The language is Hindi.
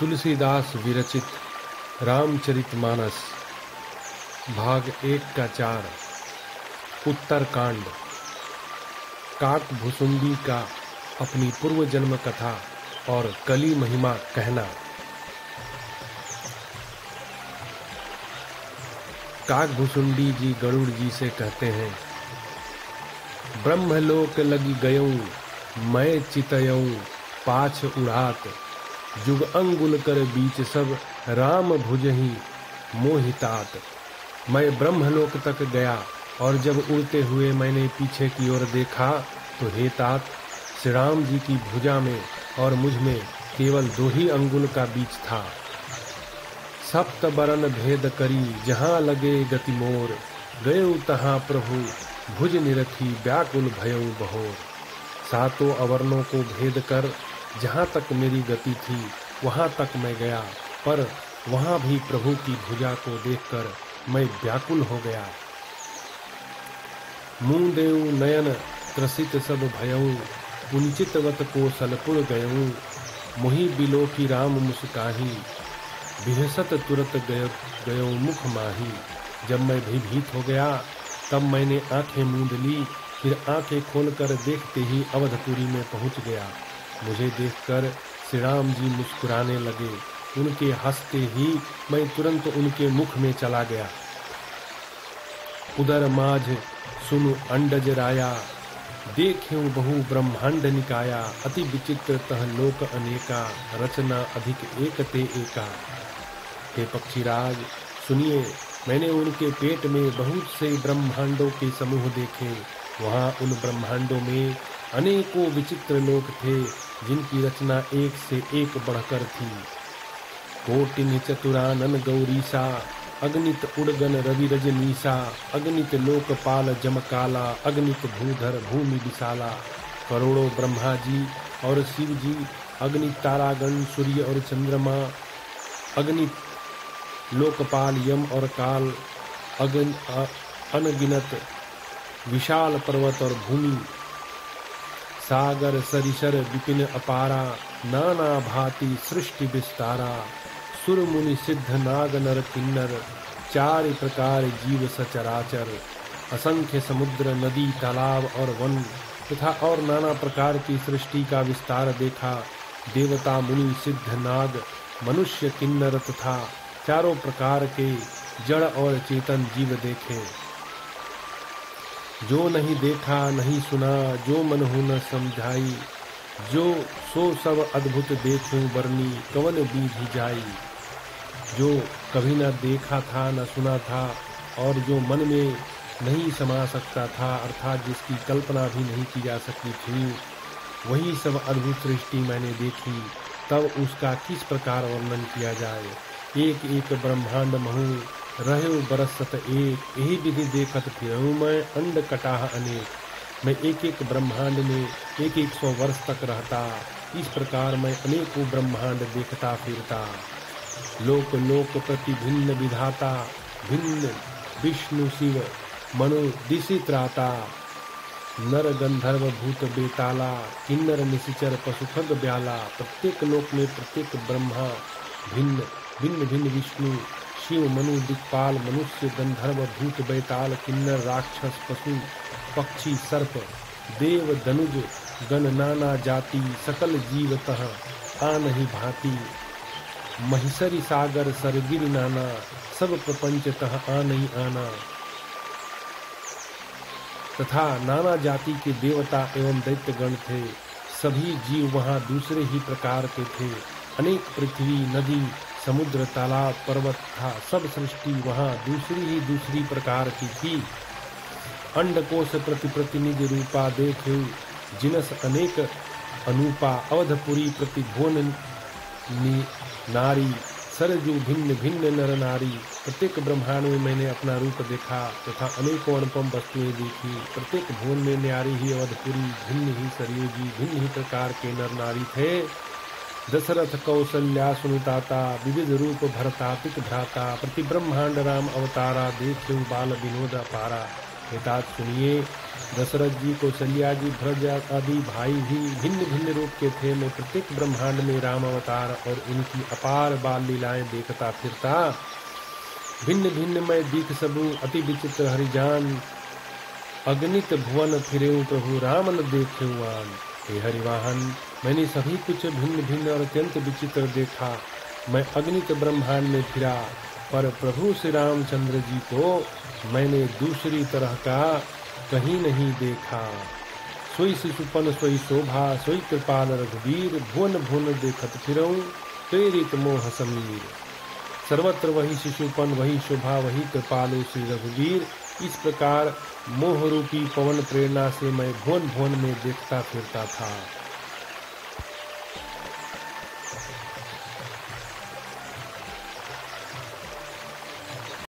तुलसीदास विरचित रामचरितमानस भाग 1 का 4 उत्तरकांड। काकभुसुंडी का अपनी पूर्व जन्म कथा और कली महिमा कहना। काकभुसुंडी जी गरुड़ जी से कहते हैं, ब्रह्मलोक लगी गयऊं मैं चितयऊं पाछ उड़ात, जुग अंगुल कर बीच सब राम भुजहि मोहितात। मैं ब्रह्मलोक तक गया और जब उड़ते हुए मैंने पीछे की ओर देखा तो हे तात, श्री राम जी की भुजा में और मुझ में केवल 2 ही अंगुल का बीच था। सप्त बरन भेद करी जहाँ लगे गति मोर, गयो तहाँ प्रभु भुज निरखी व्याकुल भयउ बहोर। 7 अवर्णों को भेद कर जहाँ तक मेरी गति थी वहाँ तक मैं गया, पर वहाँ भी प्रभु की भुजा को देखकर मैं व्याकुल हो गया। मुँह देऊ नयन त्रसित सब भयऊ, पुंचितवत को सलपुर गयऊं। मुहि बिलो की राम मुस्काही, बिहसत तुरत गयो मुख माही। जब मैं भयभीत हो गया तब मैंने आंखें मूंद ली, फिर आंखें खोलकर देखते ही अवधपुरी में पहुंच गया। मुझे देखकर श्री राम जी मुस्कुराने लगे। उनके हंसते ही मैं तुरंत उनके मुख में चला गया। उदर माझ सुनु अंडज राया, देखें बहु ब्रह्मांड निकाया। अति विचित्र तह लोक अनेका, रचना अधिक एक ते एका। हे पक्षीराज सुनिए, मैंने उनके पेट में बहुत से ब्रह्मांडों के समूह देखे। वहाँ उन ब्रह्मांडों में अनेकों विचित्र लोक थे, जिनकी रचना एक से एक बढ़कर थी। कोटिन चतुरानन गौरीसा, अगणित उड़गन रवि रजनीसा। अगणित लोकपाल जमकाला, अगणित भूधर भूमि विशाला। करोड़ों ब्रह्मा जी और शिव जी, अगणित तारागण सूर्य और चंद्रमा, अगणित लोकपाल यम और काल, अनगिनत विशाल पर्वत और भूमि, सागर सरिसर विपिन अपारा। नाना भांति सृष्टि विस्तारा, सुर मुनि सिद्ध नाग नर किन्नर। 4 प्रकार जीव सचराचर, असंख्य समुद्र नदी तालाब और वन तथा और नाना प्रकार की सृष्टि का विस्तार देखा। देवता मुनि सिद्ध नाग मनुष्य किन्नर तथा 4 प्रकार के जड़ और चेतन जीव देखे। जो नहीं देखा नहीं सुना, जो मनहु न समझाई। जो सो सब अद्भुत देखूं बरनी, कवन बीधि जाई। जो कभी न देखा था न सुना था और जो मन में नहीं समा सकता था, अर्थात जिसकी कल्पना भी नहीं की जा सकती थी, वही सब अद्भुत सृष्टि मैंने देखी। तब उसका किस प्रकार वर्णन किया जाए। एक एक ब्रह्मांड महु रहे बरसत एक, यही विधि देखत फिरऊं मैं अंड कटाह अनेक। मैं एक एक ब्रह्मांड में 100 वर्ष तक रहता। इस प्रकार मैं अनेकों ब्रह्मांड देखता फिरता। लोक लोक प्रति भिन्न विधाता, भिन्न विष्णु शिव मनु दिशि त्राता। नर गंधर्व भूत बेताला, किन्नर निशिचर पशु खग ब्याला। प्रत्येक लोक में प्रत्येक ब्रह्मा भिन्न भिन्न भिन्न विष्णु शिव मनु दिक्पाल मनुष्य गंधर्व भूत बैताल किन्नर राक्षस पशु पक्षी सर्प देव धनुज गण नाना जाति। सकल जीवतः आनहि भांति, महिषरी सागर सरगिर नाना। सब प्रपंचतः आनहि आना। तथा नाना जाति के देवता एवं दैत्य गण थे। सभी जीव वहाँ दूसरे ही प्रकार के थे। अनेक पृथ्वी नदी समुद्र तालाब पर्वत था। सब सृष्टि वहाँ दूसरी प्रकार की थी। अंडकोश प्रति प्रतिनिधि रूपा देखे, जिनस अनेक अनूपा। अवधपुरी प्रति भुवन नारी, सरजू भिन्न भिन्न नर नारी। प्रत्येक ब्रह्मांड में मैंने अपना रूप देखा तथा अनेकों अनुपम वस्तुएं देखी। प्रत्येक भुवन में न्यारी ही अवधपुरी, भिन्न ही सरयू जी, भिन्न ही प्रकार के नर नारी थे। दशरथ कौशल्या सुनुताता, विविध रूप भरता पित भ्राता। प्रति ब्रह्मांड राम अवतारा, देखें बाल विनोद अपारा। हितात सुनिए, दशरथ जी, कौशल्या जी, भरत आदि भाई भी भिन्न भिन्न रूप के थे। मैं प्रत्येक ब्रह्मांड में राम अवतार और उनकी अपार बाल लीलाएं देखता फिरता। भिन्न भिन्न मैं दीख सबू अति विचित्र हरिजान, अगणित भुवन फिरेऊ प्रभु राम न देखेऊ आन। हे हरिवाहन, मैंने सभी कुछ भिन्न भिन्न और अत्यंत विचित्र देखा। मैं अगणित ब्रह्मांड में फिरा, पर प्रभु श्री रामचंद्र जी को मैंने दूसरी तरह का कहीं नहीं देखा। सोई शिशुपन सोई शोभा, सोई कृपाल रघुवीर, भुवन भुवन देखत फिरऊं प्रेरित मोह समीर। सर्वत्र वही शिशुपन, वही शोभा, वही कृपालु श्री रघुवीर। इस प्रकार मोह रूपी पवन प्रेरणा से मैं भुवन भुवन में देखता फिरता था।